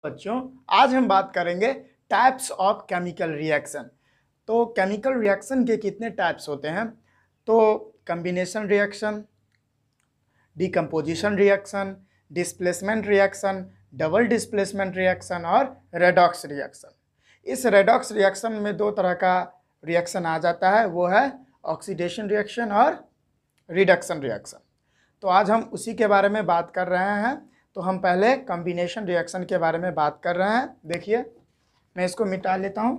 बच्चों, आज हम बात करेंगे टाइप्स ऑफ केमिकल रिएक्शन। तो केमिकल रिएक्शन के कितने टाइप्स होते हैं? तो combination reaction, decomposition reaction, displacement reaction, double displacement reaction और रेडॉक्स रिएक्शन। इस रेडॉक्स रिएक्शन में दो तरह का रिएक्शन आ जाता है, वो है ऑक्सीडेशन रिएक्शन और रिडक्शन रिएक्शन। तो आज हम उसी के बारे में बात कर रहे हैं। तो हम पहले कॉम्बिनेशन रिएक्शन के बारे में बात कर रहे हैं। देखिए, मैं इसको मिटा लेता हूँ।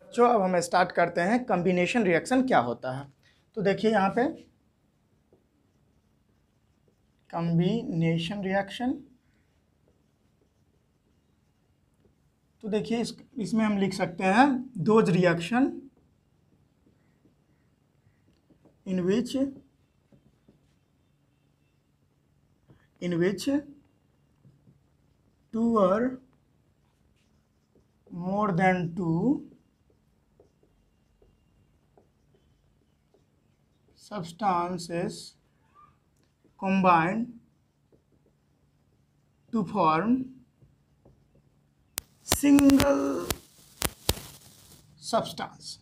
बच्चों, अब हम स्टार्ट करते हैं कॉम्बिनेशन रिएक्शन क्या होता है। तो देखिए यहाँ पे कॉम्बिनेशन रिएक्शन, तो देखिए इसमें हम लिख सकते हैं those reaction in which two or more than two substances combine to form single substance।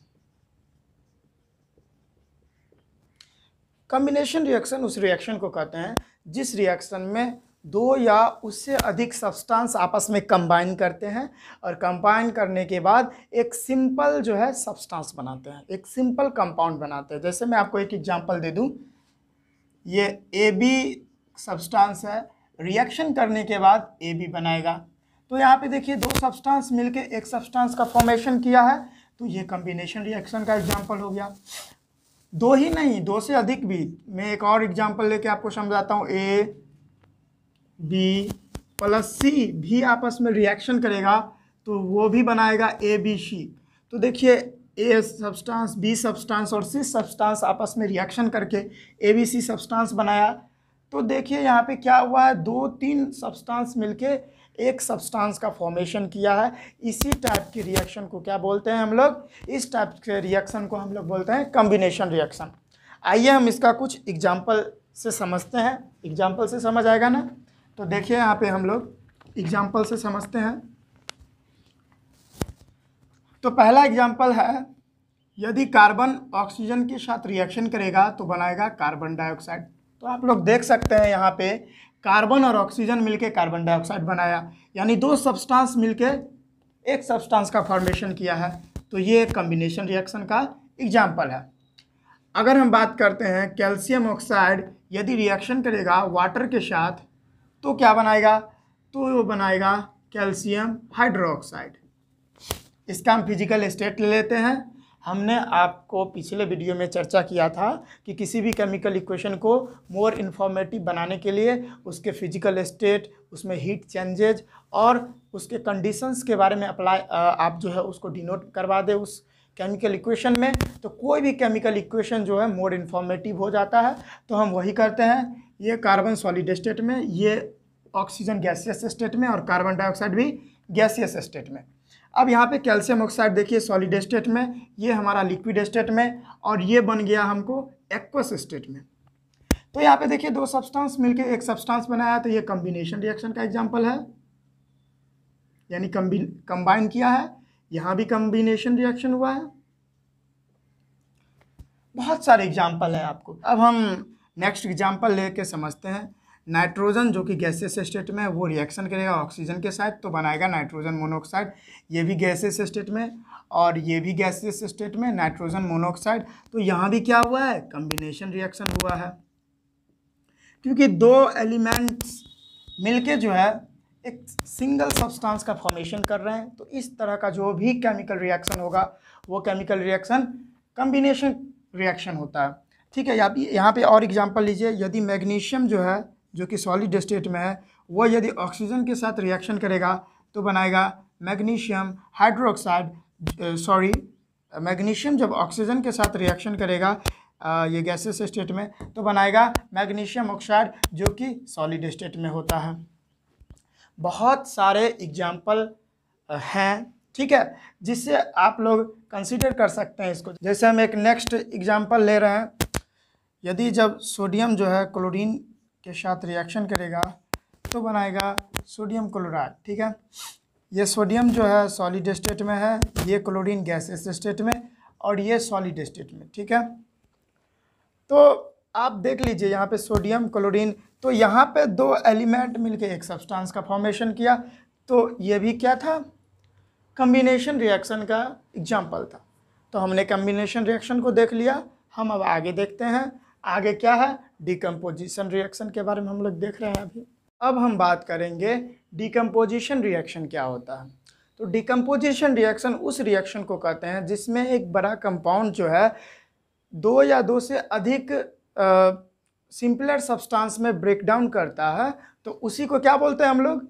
Combination reaction उस रिएक्शन को कहते हैं जिस रिएक्शन में दो या उससे अधिक सब्सटेंस आपस में कंबाइन करते हैं और कंबाइन करने के बाद एक सिंपल जो है सब्सटेंस बनाते हैं, एक सिंपल कंपाउंड बनाते हैं। जैसे मैं आपको एक एग्जांपल दे दूं, ये AB सब्सटेंस है, रिएक्शन करने के बाद AB बनाएगा। तो यहाँ पे देखिए दो सब्सटेंस मिलके एक सब्सटेंस का फॉर्मेशन किया है, तो ये कॉम्बिनेशन रिएक्शन का एग्जाम्पल हो गया। दो ही नहीं, दो से अधिक भी। मैं एक और एग्जांपल लेके आपको समझाता हूँ। A B प्लस C भी आपस में रिएक्शन करेगा तो वो भी बनाएगा ABC। तो देखिए A सब्सटेंस, B सब्सटेंस और C सब्सटेंस आपस में रिएक्शन करके ABC सब्सटेंस बनाया। तो देखिए यहाँ पे क्या हुआ है, दो तीन सब्सटेंस मिलके एक सब्सटेंस का फॉर्मेशन किया है। इसी टाइप की रिएक्शन को क्या बोलते हैं हम लोग? इस टाइप के रिएक्शन को हम लोग बोलते हैं कॉम्बिनेशन रिएक्शन। आइए हम इसका कुछ एग्जांपल से समझते हैं। एग्जांपल से समझ आएगा ना? तो देखिए यहाँ पे हम लोग एग्जांपल से समझते हैं। तो पहला एग्जांपल है, यदि कार्बन ऑक्सीजन के साथ रिएक्शन करेगा तो बनाएगा कार्बन डाइऑक्साइड। तो आप लोग देख सकते हैं यहाँ पे कार्बन और ऑक्सीजन मिलके कार्बन डाइऑक्साइड बनाया, यानी दो सब्सटेंस मिलके एक सब्सटेंस का फॉर्मेशन किया है। तो ये कॉम्बिनेशन रिएक्शन का एग्जांपल है। अगर हम बात करते हैं कैल्शियम ऑक्साइड यदि रिएक्शन करेगा वाटर के साथ तो क्या बनाएगा? तो वो बनाएगा कैल्शियम हाइड्रोक्साइड। इसका हम फिजिकल स्टेट ले लेते हैं। हमने आपको पिछले वीडियो में चर्चा किया था कि किसी भी केमिकल इक्वेशन को मोर इन्फॉर्मेटिव बनाने के लिए उसके फिजिकल स्टेट, उसमें हीट चेंजेज और उसके कंडीशंस के बारे में अप्लाई आप जो है उसको डिनोट करवा दे उस केमिकल इक्वेशन में, तो कोई भी केमिकल इक्वेशन जो है मोर इन्फॉर्मेटिव हो जाता है। तो हम वही करते हैं। ये कार्बन सॉलिड स्टेट में, ये ऑक्सीजन गैसियस स्टेट में और कार्बन डाइऑक्साइड भी गैसियस स्टेट में। अब यहाँ पे कैल्शियम ऑक्साइड देखिए सॉलिड स्टेट में, ये हमारा लिक्विड स्टेट में, और ये बन गया हमको एक्वस स्टेट में। तो यहाँ पे देखिए दो सब्सटेंस मिलके एक सब्सटेंस बनाया, तो ये कॉम्बिनेशन रिएक्शन का एग्जांपल है, यानी कंबाइन किया है। यहाँ भी कॉम्बिनेशन रिएक्शन हुआ है। बहुत सारे एग्जाम्पल है आपको। अब हम नेक्स्ट एग्जाम्पल लेके समझते हैं। नाइट्रोजन जो कि गैसियस स्टेट में है वो रिएक्शन करेगा ऑक्सीजन के साथ तो बनाएगा नाइट्रोजन मोनोऑक्साइड। ये भी गैसियस स्टेट में और ये भी गैसियस स्टेट में नाइट्रोजन मोनोऑक्साइड। तो यहाँ भी क्या हुआ है? कॉम्बिनेशन रिएक्शन हुआ है, क्योंकि दो एलिमेंट्स मिलके जो है एक सिंगल सब्सटेंस का फॉर्मेशन कर रहे हैं। तो इस तरह का जो भी केमिकल रिएक्शन होगा वो केमिकल रिएक्शन कॉम्बिनेशन रिएक्शन होता है। ठीक है, यहाँ पे और एग्जांपल लीजिए। यदि मैग्नीशियम जो है, जो कि सॉलिड स्टेट में है, वो यदि ऑक्सीजन के साथ रिएक्शन करेगा तो बनाएगा मैग्नीशियम हाइड्रोक्साइड। मैग्नीशियम जब ऑक्सीजन के साथ रिएक्शन करेगा ये गैसियस स्टेट में तो बनाएगा मैग्नीशियम ऑक्साइड, जो कि सॉलिड स्टेट में होता है। बहुत सारे एग्जाम्पल हैं, ठीक है, जिससे आप लोग कंसीडर कर सकते हैं इसको। जैसे हम एक नेक्स्ट एग्जांपल ले रहे हैं। यदि जब सोडियम जो है क्लोरीन के साथ रिएक्शन करेगा तो बनाएगा सोडियम क्लोराइड। ठीक है, ये सोडियम जो है सॉलिड स्टेट में है, ये क्लोरीन गैसेस स्टेट में, और ये सॉलिड स्टेट में। ठीक है, तो आप देख लीजिए यहाँ पे सोडियम क्लोरीन, तो यहाँ पे दो एलिमेंट मिलके एक सब्सटेंस का फॉर्मेशन किया, तो ये भी क्या था, कम्बिनेशन रिएक्शन का एग्जाम्पल था। तो हमने कम्बिनेशन रिएक्शन को देख लिया, हम अब आगे देखते हैं। आगे क्या है, डिकम्पोजिशन रिएक्शन के बारे में हम लोग देख रहे हैं अभी। अब हम बात करेंगे डिकम्पोजिशन रिएक्शन क्या होता है। तो डिकम्पोजिशन रिएक्शन उस रिएक्शन को कहते हैं जिसमें एक बड़ा कंपाउंड जो है दो या दो से अधिक सिंपलर सब्सटेंस में ब्रेक डाउन करता है, तो उसी को क्या बोलते हैं हम लोग,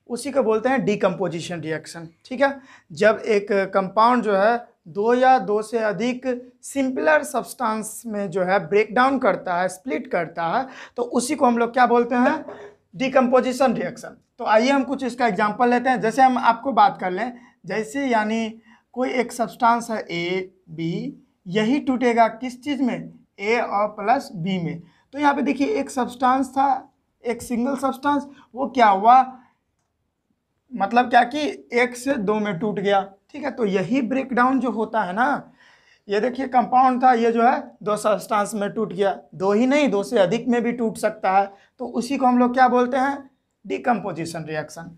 उसी को बोलते हैं डिकम्पोजिशन रिएक्शन। ठीक है, जब एक कंपाउंड जो है दो या दो से अधिक सिंपलर सब्सटेंस में जो है ब्रेक डाउन करता है, स्प्लिट करता है, तो उसी को हम लोग क्या बोलते हैं, डिकम्पोजिशन रिएक्शन। तो आइए हम कुछ इसका एग्जांपल लेते हैं। जैसे हम आपको बात कर लें, जैसे यानी कोई एक सब्सटेंस है ए बी, यही टूटेगा किस चीज़ में, ए और प्लस बी में। तो यहाँ पे देखिए एक सब्सटेंस था, एक सिंगल सब्सटेंस, वो क्या हुआ, मतलब क्या कि एक से दो में टूट गया। ठीक है, तो यही ब्रेक डाउन जो होता है ना, ये देखिए कंपाउंड था, ये जो है दो सब्सटेंस में टूट गया, दो ही नहीं दो से अधिक में भी टूट सकता है, तो उसी को हम लोग क्या बोलते हैं, डिकम्पोजिशन रिएक्शन।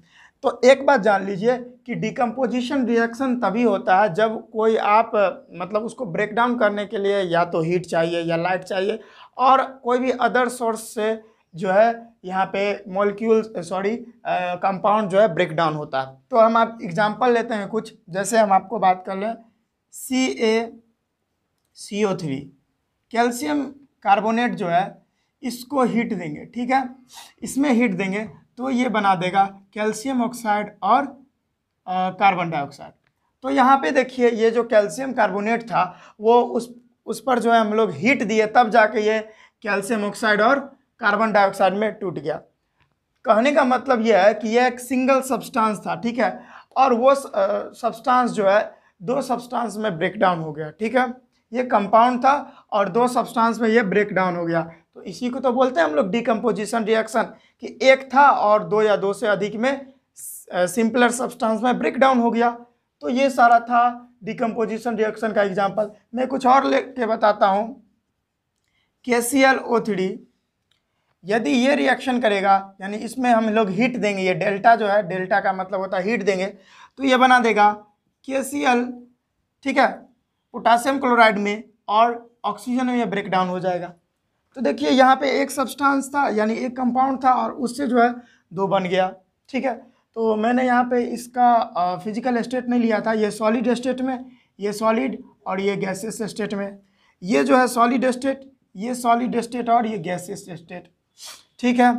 तो एक बात जान लीजिए कि डिकम्पोजिशन रिएक्शन तभी होता है जब कोई आप मतलब उसको ब्रेक डाउन करने के लिए या तो हीट चाहिए या लाइट चाहिए, और कोई भी अदर सोर्स से जो है यहाँ पे मॉलिक्यूल कंपाउंड जो है ब्रेक डाउन होता है। तो हम आप एग्जांपल लेते हैं कुछ, जैसे हम आपको बात कर लें CaCO3, कैल्शियम कार्बोनेट जो है इसको हीट देंगे। ठीक है, इसमें हीट देंगे तो ये बना देगा कैल्शियम ऑक्साइड और कार्बन डाइऑक्साइड। तो यहाँ पे देखिए ये जो कैल्शियम कार्बोनेट था वो उस पर जो है हम लोग हीट दिए, तब जाके ये कैल्शियम ऑक्साइड और कार्बन डाइऑक्साइड में टूट गया। कहने का मतलब यह है कि यह एक सिंगल सब्सटेंस था। ठीक है, और वो सब्सटेंस जो है दो सब्सटेंस में ब्रेक डाउन हो गया। ठीक है, ये कंपाउंड था और दो सब्सटेंस में ये ब्रेक डाउन हो गया, तो इसी को तो बोलते हैं हम लोग डिकम्पोजिशन रिएक्शन, कि एक था और दो या दो से अधिक में सिंपलर सब्सटेंस में ब्रेक डाउन हो गया। तो ये सारा था डिकम्पोजिशन रिएक्शन का एग्जांपल। मैं कुछ और लेके बताता हूँ। KClO3 यदि ये रिएक्शन करेगा, यानी इसमें हम लोग हीट देंगे, ये डेल्टा जो है, डेल्टा का मतलब होता है हीट देंगे, तो ये बना देगा KCl। ठीक है, पोटासियम क्लोराइड में, और ऑक्सीजन में ये ब्रेक डाउन हो जाएगा। तो देखिए यहाँ पे एक सब्सटेंस था, यानी एक कंपाउंड था, और उससे जो है दो बन गया। ठीक है, तो मैंने यहाँ पे इसका फिजिकल स्टेट नहीं लिया था, ये सॉलिड स्टेट में, ये सॉलिड और ये गैसेस स्टेट में, ये जो है सॉलिड स्टेट, ये सॉलिड स्टेट और ये गैसेस स्टेट। ठीक है,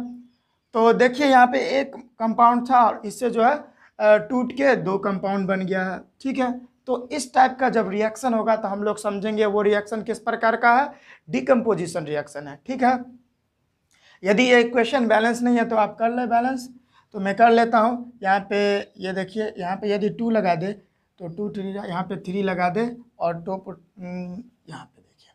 तो देखिए यहाँ पे एक कंपाउंड था और इससे जो है टूट के दो कंपाउंड बन गया है। ठीक है, तो इस टाइप का जब रिएक्शन होगा तो हम लोग समझेंगे वो रिएक्शन किस प्रकार का है, डिकम्पोजिशन रिएक्शन है। ठीक है, यदि ये इक्वेशन बैलेंस नहीं है तो आप कर ले बैलेंस, तो मैं कर लेता हूँ। यहाँ पे ये देखिए, यहाँ पे यदि 2 लगा दे तो 2 3 यहाँ पे 3 लगा दे, और 2 यहाँ पे देखिए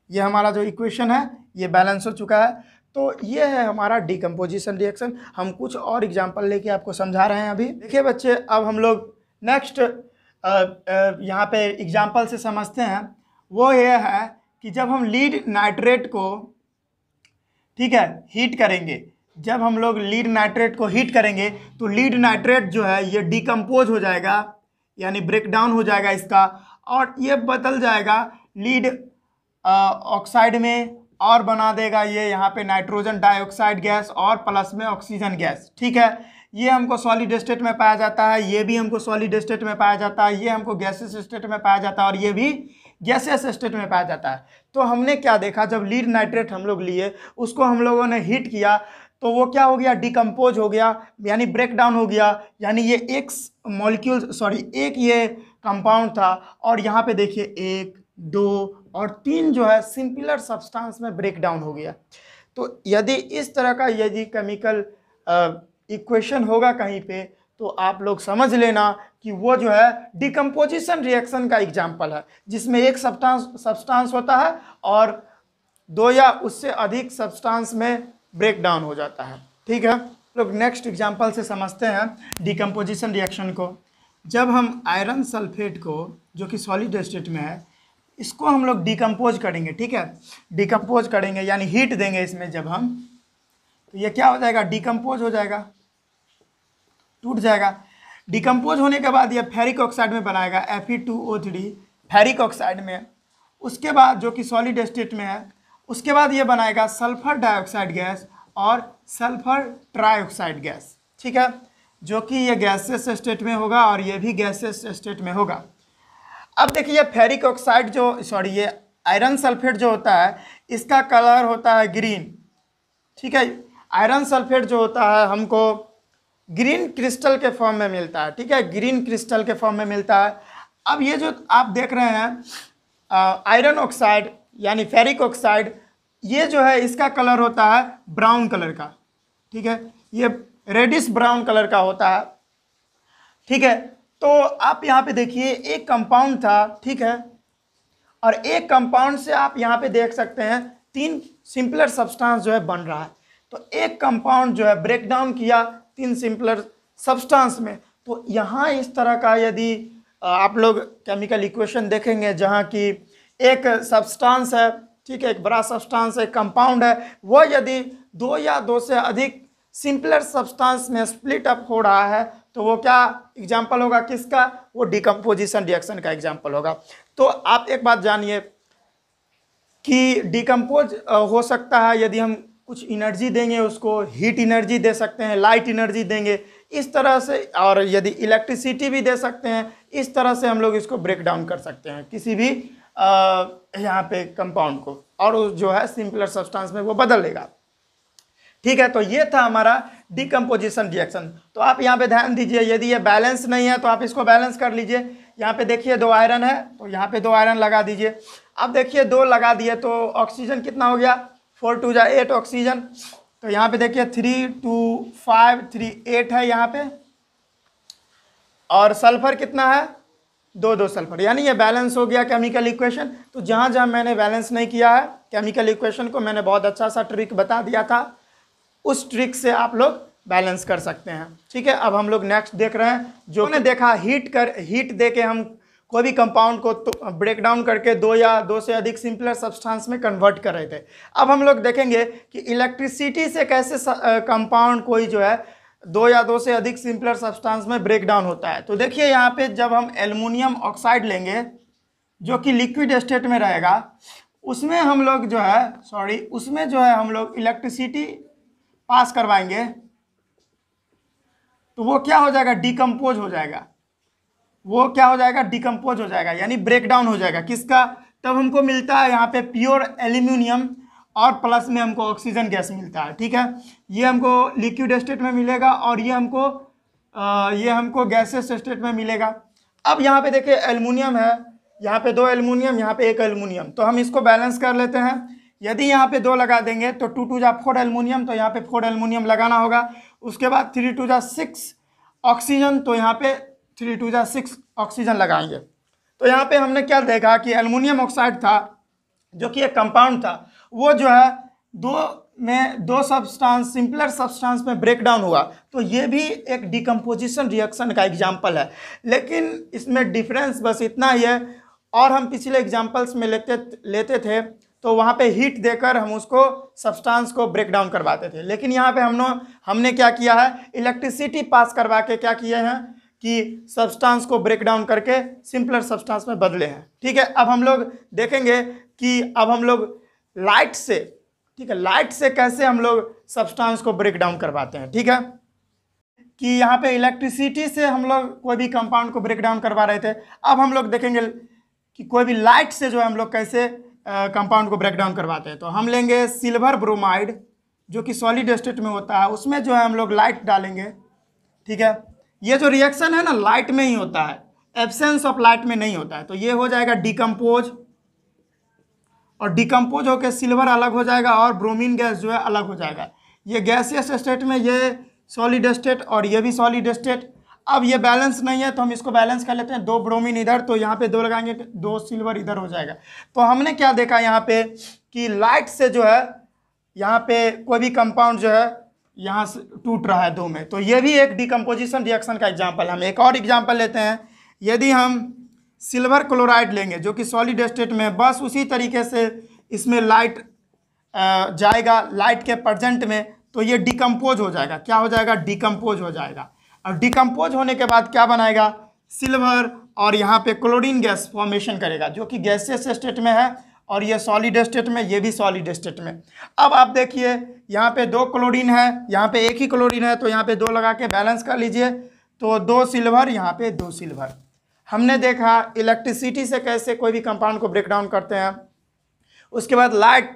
ये हमारा जो इक्वेशन है ये बैलेंस हो चुका है। तो ये है हमारा डिकम्पोजिशन रिएक्शन। हम कुछ और एग्जांपल लेके आपको समझा रहे हैं अभी। देखिए बच्चे, अब हम लोग नेक्स्ट यहाँ पे एग्जांपल से समझते हैं। वो ये है कि जब हम लीड नाइट्रेट को, ठीक है, हीट करेंगे, जब हम लोग लीड नाइट्रेट को हीट करेंगे तो लीड नाइट्रेट जो है ये डिकम्पोज हो जाएगा, यानी ब्रेक डाउन हो जाएगा इसका, और ये बदल जाएगा लीड ऑक्साइड में, और बना देगा ये यहाँ पे नाइट्रोजन डाइऑक्साइड गैस और प्लस में ऑक्सीजन गैस। ठीक है, ये हमको सॉलिड स्टेट में पाया जाता है, ये भी हमको सॉलिड स्टेट में पाया जाता है, ये हमको गैसेस स्टेट में पाया जाता है, और ये भी गैसेस स्टेट में पाया जाता है। तो हमने क्या देखा, जब लीड नाइट्रेट हम लोग लिए, उसको हम लोगों ने हीट किया, तो वो क्या हो गया, डिकम्पोज हो गया, यानी ब्रेक डाउन हो गया। यानी ये एक मॉलिक्यूल एक ये कंपाउंड था, और यहाँ पे देखिए 1 2 और 3 जो है सिंपलर सब्सटेंस में ब्रेक डाउन हो गया। तो यदि इस तरह का यदि केमिकल इक्वेशन होगा कहीं पे, तो आप लोग समझ लेना कि वो जो है डिकम्पोजिशन रिएक्शन का एग्जाम्पल है, जिसमें एक सब्सटेंस होता है और दो या उससे अधिक सब्सटेंस में ब्रेक डाउन हो जाता है। ठीक है। लोग नेक्स्ट एग्जांपल से समझते हैं डिकम्पोजिशन रिएक्शन को। जब हम आयरन सल्फेट को, जो कि सॉलिड स्टेट में है, इसको हम लोग डिकम्पोज करेंगे, ठीक है, डिकम्पोज करेंगे यानी हीट देंगे इसमें जब हम, तो ये क्या हो जाएगा, डिकम्पोज हो जाएगा, टूट जाएगा। डिकम्पोज होने के बाद ये फेरिक ऑक्साइड में बनाएगा Fe2O3 फेरिक ऑक्साइड में। उसके बाद जो कि सॉलिड स्टेट में है, उसके बाद ये बनाएगा सल्फर डाइऑक्साइड गैस और सल्फर ट्राइऑक्साइड गैस, ठीक है, जो कि ये गैसेस स्टेट में होगा और ये भी गैसेस स्टेट में होगा। अब देखिए फेरिक ऑक्साइड ये आयरन सल्फेट जो होता है, इसका कलर होता है ग्रीन, ठीक है। आयरन सल्फेट जो होता है हमको ग्रीन क्रिस्टल के फॉर्म में मिलता है, ठीक है, ग्रीन क्रिस्टल के फॉर्म में मिलता है। अब ये जो आप देख रहे हैं आयरन ऑक्साइड यानी फेरिक ऑक्साइड, ये जो है इसका कलर होता है ब्राउन कलर का, ठीक है, ये रेडिश ब्राउन कलर का होता है, ठीक है। तो आप यहाँ पे देखिए एक कंपाउंड था, ठीक है, और एक कंपाउंड से आप यहाँ पे देख सकते हैं 3 सिंपलर सब्सटेंस जो है बन रहा है। तो एक कंपाउंड जो है ब्रेक डाउन किया 3 सिंपलर सब्सटेंस में, तो यहाँ इस तरह का यदि आप लोग केमिकल इक्वेशन देखेंगे जहाँ की एक सब्सटेंस है, ठीक है, एक बड़ा सब्सटेंस है, कंपाउंड है, वो यदि 2 या 2 से अधिक सिंपलर सब्सटेंस में स्प्लिट अप हो रहा है, तो वो क्या एग्जाम्पल होगा किसका, वो डिकम्पोजिशन रिएक्शन का एग्जाम्पल होगा। तो आप एक बात जानिए कि डिकम्पोज हो सकता है यदि हम कुछ एनर्जी देंगे, उसको हीट एनर्जी दे सकते हैं, लाइट एनर्जी देंगे इस तरह से, और यदि इलेक्ट्रिसिटी भी दे सकते हैं, इस तरह से हम लोग इसको ब्रेक डाउन कर सकते हैं किसी भी यहाँ पे कंपाउंड को, और वो जो है सिंपलर सब्सटेंस में वो बदल लेगा, ठीक है। तो ये था हमारा डिकम्पोजिशन रिएक्शन। तो आप यहाँ पे ध्यान दीजिए, यदि ये बैलेंस नहीं है तो आप इसको बैलेंस कर लीजिए। यहाँ पे देखिए 2 आयरन है, तो यहाँ पे 2 आयरन लगा दीजिए। अब देखिए 2 लगा दिए तो ऑक्सीजन कितना हो गया, 4 2 8 ऑक्सीजन। तो यहाँ पे देखिए 3 2 5 3 8 है यहाँ पे, और सल्फर कितना है, 2 2 सल्फर, यानी ये बैलेंस हो गया केमिकल इक्वेशन। तो जहाँ जहाँ मैंने बैलेंस नहीं किया है केमिकल इक्वेशन को, मैंने बहुत अच्छा सा ट्रिक बता दिया था, उस ट्रिक से आप लोग बैलेंस कर सकते हैं, ठीक है। अब हम लोग नेक्स्ट देख रहे हैं, जो ने देखा हीट दे के हम कोई भी कंपाउंड को तो ब्रेक डाउन करके 2 या 2 से अधिक सिंपलर सब्सटेंस में कन्वर्ट कर रहे थे। अब हम लोग देखेंगे कि इलेक्ट्रिसिटी से कैसे कंपाउंड कोई जो है 2 या 2 से अधिक सिंपलर सब्सटेंस में ब्रेक डाउन होता है। तो देखिए यहाँ पे जब हम एल्युमिनियम ऑक्साइड लेंगे जो कि लिक्विड स्टेट में रहेगा, उसमें हम लोग जो है हम लोग इलेक्ट्रिसिटी पास करवाएंगे, तो वो क्या हो जाएगा, डिकम्पोज हो जाएगा। वो क्या हो जाएगा, डिकम्पोज हो जाएगा, यानी ब्रेक डाउन हो जाएगा किसका, तब हमको मिलता है यहाँ पे प्योर एल्यूमिनियम, और प्लस में हमको ऑक्सीजन गैस मिलता है, ठीक है। ये हमको लिक्विड स्टेट में मिलेगा और ये हमको गैसेस स्टेट में मिलेगा। अब यहाँ पे देखिए एल्युमिनियम है, यहाँ पे 2 एल्युमिनियम, यहाँ पे 1 एल्युमिनियम, तो हम इसको बैलेंस कर लेते हैं। यदि यहाँ पे 2 लगा देंगे तो 2 2 जा 4 एल्युमिनियम, तो यहाँ पे 4 एल्युमिनियम लगाना होगा। उसके बाद 3 2 जा 6 ऑक्सीजन, तो यहाँ पे 3 2 जा 6 ऑक्सीजन लगाएंगे। तो यहाँ पे हमने क्या देखा कि एल्युमिनियम ऑक्साइड था जो कि एक कंपाउंड था, वो जो है 2 सब्सटेंस सिंपलर सब्सटेंस में ब्रेक डाउन हुआ, तो ये भी एक डिकम्पोजिशन रिएक्शन का एग्जाम्पल है। लेकिन इसमें डिफरेंस बस इतना ही है, और हम पिछले एग्जाम्पल्स में लेते थे तो वहाँ पे हीट देकर हम उसको सब्सटेंस को ब्रेक डाउन करवाते थे, लेकिन यहाँ पे हमने क्या किया है, इलेक्ट्रिसिटी पास करवा के क्या किए हैं कि सब्सटेंस को ब्रेक डाउन करके सिंपलर सब्सटेंस में बदले हैं, ठीक है। अब हम लोग देखेंगे कि अब हम लोग लाइट से, ठीक है, लाइट से कैसे हम लोग सब्सटेंस को ब्रेक डाउन करवाते हैं, ठीक है, कि यहाँ पे इलेक्ट्रिसिटी से हम लोग कोई भी कंपाउंड को ब्रेक डाउन करवा रहे थे। अब हम लोग देखेंगे कि कोई भी लाइट से जो है हम लोग कैसे कंपाउंड को ब्रेक डाउन करवाते हैं। तो हम लेंगे सिल्वर ब्रोमाइड जो कि सॉलिड स्टेट में होता है, उसमें जो है हम लोग लाइट डालेंगे, ठीक है। ये जो रिएक्शन है ना लाइट में ही होता है, एब्सेंस ऑफ लाइट में नहीं होता है। तो ये हो जाएगा डिकम्पोज, और डिकम्पोज होकर सिल्वर अलग हो जाएगा और ब्रोमीन गैस जो है अलग हो जाएगा। ये गैसियस स्टेट में ये सॉलिड स्टेट और ये भी सॉलिड स्टेट। अब ये बैलेंस नहीं है तो हम इसको बैलेंस कर लेते हैं, 2 ब्रोमीन इधर, तो यहाँ पे 2 लगाएंगे, 2 सिल्वर इधर हो जाएगा। तो हमने क्या देखा यहाँ पे कि लाइट से जो है यहाँ पे कोई भी कंपाउंड जो है यहाँ से टूट रहा है 2 में, तो ये भी एक डिकम्पोजिशन रिएक्शन का एग्जाम्पल है। हम एक और एग्जाम्पल लेते हैं। यदि हम सिल्वर क्लोराइड लेंगे जो कि सॉलिड स्टेट में, बस उसी तरीके से इसमें लाइट जाएगा लाइट के प्रेजेंट में, तो ये डिकम्पोज हो जाएगा। क्या हो जाएगा? डिकम्पोज हो जाएगा। और डिकम्पोज होने के बाद क्या बनाएगा? सिल्वर, और यहाँ पे क्लोरीन गैस फॉर्मेशन करेगा जो कि गैसियस स्टेट में है, और ये सॉलिड स्टेट में, ये भी सॉलिड स्टेट में। अब आप देखिए यहाँ पे 2 क्लोरीन है, यहाँ पे 1 ही क्लोरीन है, तो यहाँ पे 2 लगा के बैलेंस कर लीजिए, तो 2 सिल्वर, यहाँ पे 2 सिल्वर। हमने देखा इलेक्ट्रिसिटी से कैसे कोई भी कंपाउंड को ब्रेक डाउन करते हैं। उसके बाद लाइट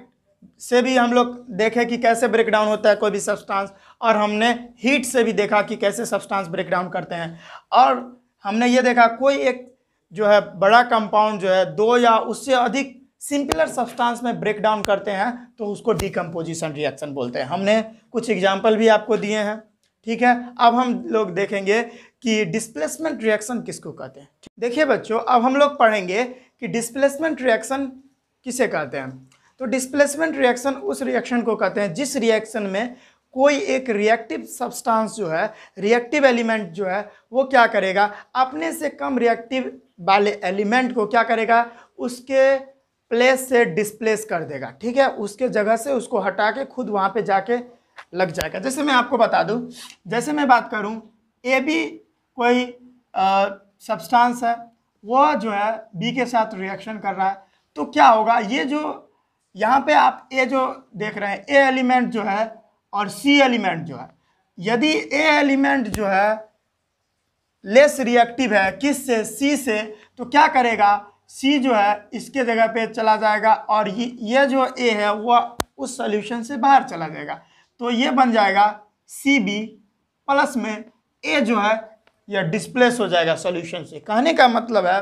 से भी हम लोग देखे कि कैसे ब्रेक डाउन होता है कोई भी सब्सटेंस, और हमने हीट से भी देखा कि कैसे सब्सटेंस ब्रेक डाउन करते हैं। और हमने ये देखा कोई एक जो है बड़ा कंपाउंड जो है 2 या उससे अधिक सिंपलर सब्सटेंस में ब्रेक डाउन करते हैं, तो उसको डिकम्पोजिशन रिएक्शन बोलते हैं। हमने कुछ एग्जाम्पल भी आपको दिए हैं, ठीक है। अब हम लोग देखेंगे कि डिस्प्लेसमेंट रिएक्शन किसको कहते हैं। देखिए बच्चों, अब हम लोग पढ़ेंगे कि डिस्प्लेसमेंट रिएक्शन किसे कहते हैं। तो डिस्प्लेसमेंट रिएक्शन उस रिएक्शन को कहते हैं जिस रिएक्शन में कोई एक रिएक्टिव सब्सटेंस जो है, रिएक्टिव एलिमेंट जो है, वो क्या करेगा? अपने से कम रिएक्टिव वाले एलिमेंट को क्या करेगा? उसके प्लेस से डिस्प्लेस कर देगा, ठीक है। उसके जगह से उसको हटा के खुद वहाँ पे जाके लग जाएगा। जैसे मैं आपको बता दूं, जैसे मैं बात करूं ए बी कोई सब्सटेंस है, वो जो है बी के साथ रिएक्शन कर रहा है, तो क्या होगा? ये जो यहाँ पे आप ए जो देख रहे हैं, ए एलिमेंट जो है और सी एलिमेंट जो है, यदि ए एलिमेंट जो है लेस रिएक्टिव है किससे? सी से, तो क्या करेगा? सी जो है इसके जगह पे चला जाएगा, और ये जो ए है वह उस सॉल्यूशन से बाहर चला जाएगा, तो ये बन जाएगा सी बी प्लस में ए जो है यह डिस्प्लेस हो जाएगा सॉल्यूशन से। कहने का मतलब है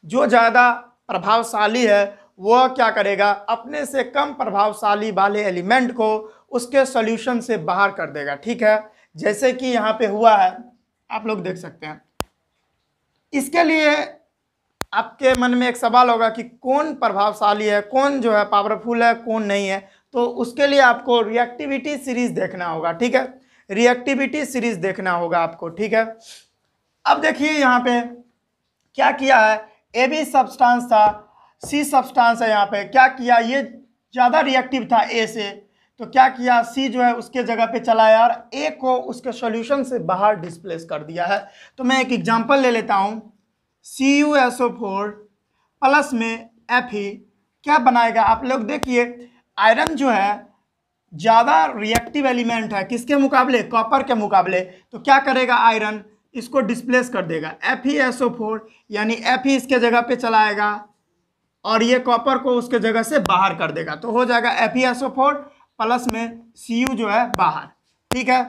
जो ज़्यादा प्रभावशाली है वह क्या करेगा? अपने से कम प्रभावशाली वाले एलिमेंट को उसके सॉल्यूशन से बाहर कर देगा, ठीक है। जैसे कि यहाँ पे हुआ है, आप लोग देख सकते हैं। इसके लिए आपके मन में एक सवाल होगा कि कौन प्रभावशाली है, कौन जो है पावरफुल है, कौन नहीं है। तो उसके लिए आपको रिएक्टिविटी सीरीज देखना होगा, ठीक है। रिएक्टिविटी सीरीज देखना होगा आपको, ठीक है। अब देखिए यहाँ पे क्या किया है, ए बी सब्सटेंस था, सी सब्सटेंस है। यहाँ पे क्या किया? ये ज़्यादा रिएक्टिव था ए से, तो क्या किया? सी जो है उसके जगह पे चलाया और ए को उसके सॉल्यूशन से बाहर डिस्प्लेस कर दिया है। तो मैं एक एग्जांपल ले लेता हूँ। CuSO4 प्लस में Fe क्या बनाएगा? आप लोग देखिए, आयरन जो है ज़्यादा रिएक्टिव एलिमेंट है किसके मुकाबले? कॉपर के मुकाबले। तो क्या करेगा? आयरन इसको डिस्प्लेस कर देगा, FeSO4, यानी Fe इसके जगह पे चलाएगा और ये कॉपर को उसके जगह से बाहर कर देगा, तो हो जाएगा FeSO4 प्लस में Cu जो है बाहर, ठीक है।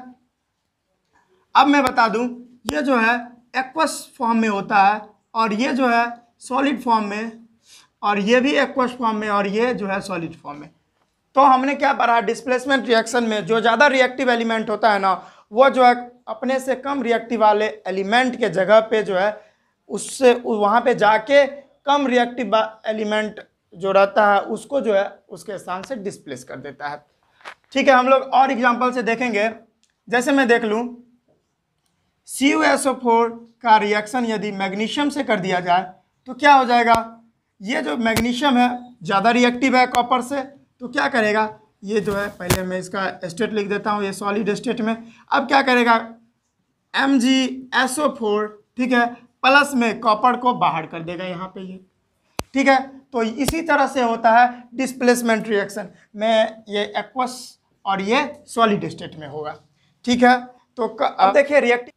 अब मैं बता दूं, ये जो है एक्वस फॉर्म में होता है, और ये जो है सॉलिड फॉर्म में, और ये भी एक्वस फॉर्म में, और ये जो है सॉलिड फॉर्म में। तो हमने क्या पढ़ा? डिस्प्लेसमेंट रिएक्शन में जो ज़्यादा रिएक्टिव एलिमेंट होता है ना, वो जो है अपने से कम रिएक्टिव वाले एलिमेंट के जगह पे जो है उससे वहाँ पे जाके कम रिएक्टिव एलिमेंट जो रहता है उसको जो है उसके स्थान से डिस्प्लेस कर देता है, ठीक है। हम लोग और एग्जांपल से देखेंगे। जैसे मैं देख लूँ, CuSO4 का रिएक्शन यदि मैग्नीशियम से कर दिया जाए तो क्या हो जाएगा? ये जो मैग्नीशियम है ज़्यादा रिएक्टिव है कॉपर से, तो क्या करेगा? ये जो है, पहले मैं इसका स्टेट लिख देता हूँ, ये सॉलिड स्टेट में। अब क्या करेगा? MgSO4, ठीक है, प्लस में कॉपर को बाहर कर देगा यहाँ पे ये, ठीक है। तो इसी तरह से होता है डिस्प्लेसमेंट रिएक्शन में, ये एक्वस और ये सॉलिड स्टेट में होगा, ठीक है। तो अब देखिए रिएक्टिव,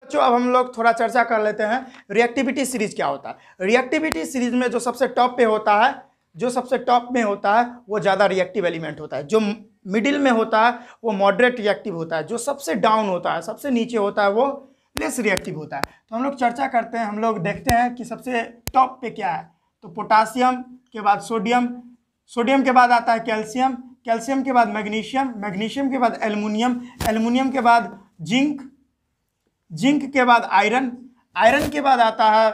बच्चों अब हम लोग थोड़ा चर्चा कर लेते हैं रिएक्टिविटी सीरीज क्या होता है। रिएक्टिविटी सीरीज में जो सबसे टॉप पे होता है, जो सबसे टॉप में होता है वो ज़्यादा रिएक्टिव एलिमेंट होता है, जो मिडिल में होता है वो मॉडरेट रिएक्टिव होता है, जो सबसे डाउन होता है, सबसे नीचे होता है, वो लेस रिएक्टिव होता है। तो हम लोग चर्चा करते हैं, हम लोग देखते हैं कि सबसे टॉप पे क्या है। तो पोटासियम के बाद सोडियम, सोडियम के बाद आता है कैल्शियम, कैल्शियम के बाद मैग्नीशियम, मैग्नीशियम के बाद एल्युमिनियम, एल्युमिनियम के बाद जिंक, जिंक के बाद आयरन, आयरन के बाद आता है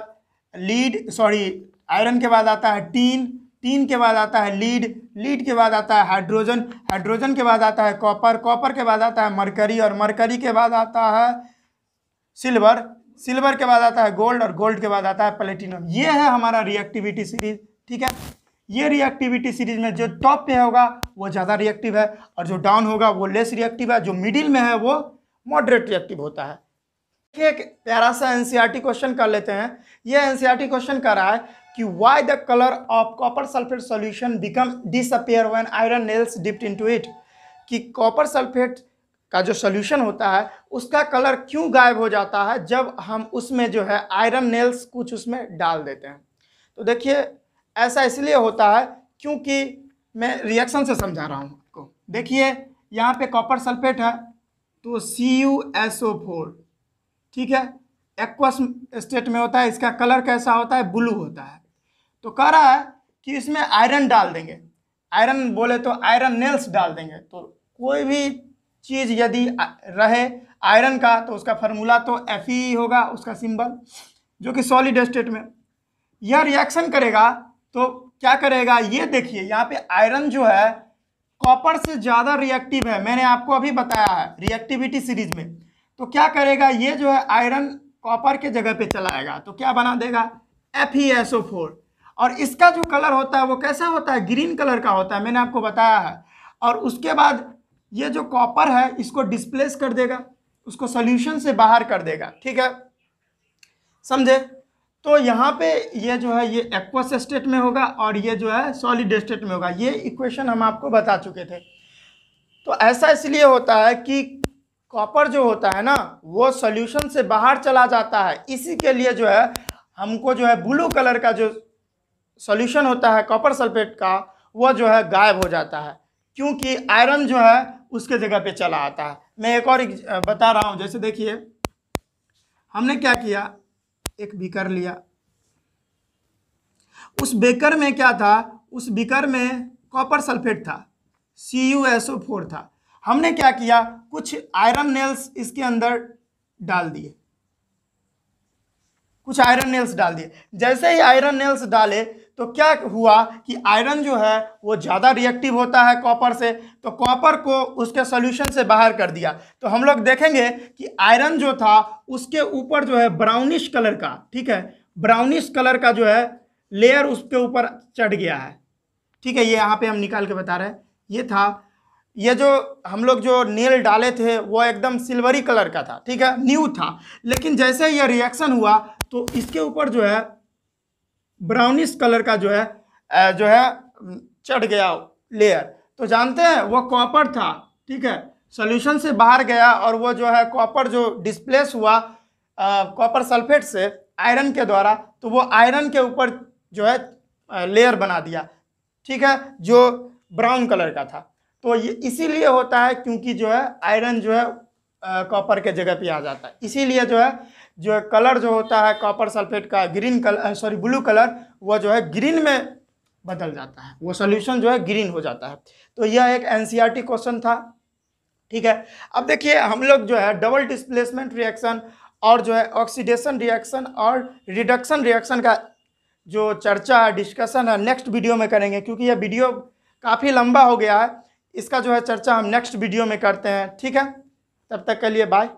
आयरन के बाद आता है टीन, 3 के बाद आता है लीड, लीड के बाद आता है हाइड्रोजन, हाइड्रोजन के बाद आता है कॉपर, कॉपर के बाद आता है मरकरी, और मरकरी के बाद आता है सिल्वर, सिल्वर के बाद आता है गोल्ड, और गोल्ड के बाद आता है प्लेटिनम। ये है हमारा रिएक्टिविटी सीरीज। ठीक है, ये रिएक्टिविटी सीरीज में जो टॉप पे होगा वो ज़्यादा रिएक्टिव है, और जो डाउन होगा वो लेस रिएक्टिव है, जो मिडिल में है वो मॉडरेट रिएक्टिव होता है। एक प्यारा सा एनसीईआरटी क्वेश्चन कर लेते हैं। ये एनसीईआरटी क्वेश्चन कर रहा है कि why the colour of copper sulphate solution become disappear when iron nails dipped into it, कि कॉपर सल्फेट का जो सॉल्यूशन होता है उसका कलर क्यों गायब हो जाता है जब हम उसमें जो है आयरन नेल्स कुछ उसमें डाल देते हैं। तो देखिए ऐसा इसलिए होता है क्योंकि मैं रिएक्शन से समझा रहा हूँ आपको। देखिए यहाँ पे कॉपर सल्फेट है तो CuSO4, ठीक है, एक्वस स्टेट में होता है, इसका कलर कैसा होता है, ब्लू होता है। तो कह रहा है कि इसमें आयरन डाल देंगे, आयरन बोले तो आयरन नेल्स डाल देंगे, तो कोई भी चीज़ यदि रहे आयरन का तो उसका फार्मूला तो Fe होगा, उसका सिंबल, जो कि सॉलिड स्टेट में यह रिएक्शन करेगा तो क्या करेगा, ये देखिए यहाँ पे आयरन जो है कॉपर से ज़्यादा रिएक्टिव है, मैंने आपको अभी बताया है रिएक्टिविटी सीरीज में। तो क्या करेगा, ये जो है आयरन कॉपर के जगह पे चला आएगा तो क्या बना देगा, FeSO4, और इसका जो कलर होता है वो कैसा होता है, ग्रीन कलर का होता है, मैंने आपको बताया है। और उसके बाद ये जो कॉपर है इसको डिस्प्लेस कर देगा, उसको सॉल्यूशन से बाहर कर देगा। ठीक है, समझे। तो यहाँ पे ये जो है ये एक्वस स्टेट में होगा और ये जो है सॉलिड स्टेट में होगा, ये इक्वेशन हम आपको बता चुके थे। तो ऐसा इसलिए होता है कि कॉपर जो होता है ना वो सॉल्यूशन से बाहर चला जाता है, इसी के लिए जो है हमको जो है ब्लू कलर का जो सॉल्यूशन होता है कॉपर सल्फेट का वो जो है गायब हो जाता है, क्योंकि आयरन जो है उसके जगह पे चला आता है। मैं एक और बता रहा हूँ, जैसे देखिए हमने क्या किया, एक बीकर लिया, उस बीकर में क्या था, उस बीकर में कॉपर सल्फेट था, CuSO4 था। हमने क्या किया, कुछ आयरन नेल्स इसके अंदर डाल दिए, कुछ आयरन नेल्स डाल दिए। जैसे ही आयरन नेल्स डाले तो क्या हुआ कि आयरन जो है वो ज़्यादा रिएक्टिव होता है कॉपर से, तो कॉपर को उसके सॉल्यूशन से बाहर कर दिया। तो हम लोग देखेंगे कि आयरन जो था उसके ऊपर जो है ब्राउनिश कलर का, ठीक है, ब्राउनिश कलर का जो है लेयर उसके ऊपर चढ़ गया है। ठीक है, ये यहाँ पे हम निकाल के बता रहे हैं, ये था, ये जो हम लोग जो नेल डाले थे वो एकदम सिल्वरी कलर का था, ठीक है, न्यू था। लेकिन जैसे ये रिएक्शन हुआ तो इसके ऊपर जो है ब्राउनिश कलर का जो है चढ़ गया लेयर। तो जानते हैं वो कॉपर था, ठीक है, सॉल्यूशन से बाहर गया और वो जो है कॉपर जो डिस्प्लेस हुआ कॉपर सल्फेट से आयरन के द्वारा, तो वो आयरन के ऊपर जो है लेयर बना दिया, ठीक है, जो ब्राउन कलर का था। तो ये इसीलिए होता है क्योंकि जो है आयरन जो है कॉपर के जगह पे आ जाता है, इसीलिए जो कलर जो होता है कॉपर सल्फेट का ग्रीन कलर, ब्लू कलर, वो जो है ग्रीन में बदल जाता है, वो सॉल्यूशन जो है ग्रीन हो जाता है। तो यह एक एनसीईआरटी क्वेश्चन था। ठीक है, अब देखिए हम लोग जो है डबल डिस्प्लेसमेंट रिएक्शन और जो है ऑक्सीडेशन रिएक्शन और रिडक्शन रिएक्शन का जो चर्चा है, डिस्कशन है, नेक्स्ट वीडियो में करेंगे, क्योंकि यह वीडियो काफ़ी लंबा हो गया है। इसका जो है चर्चा हम नेक्स्ट वीडियो में करते हैं। ठीक है, तब तक के लिए बाय।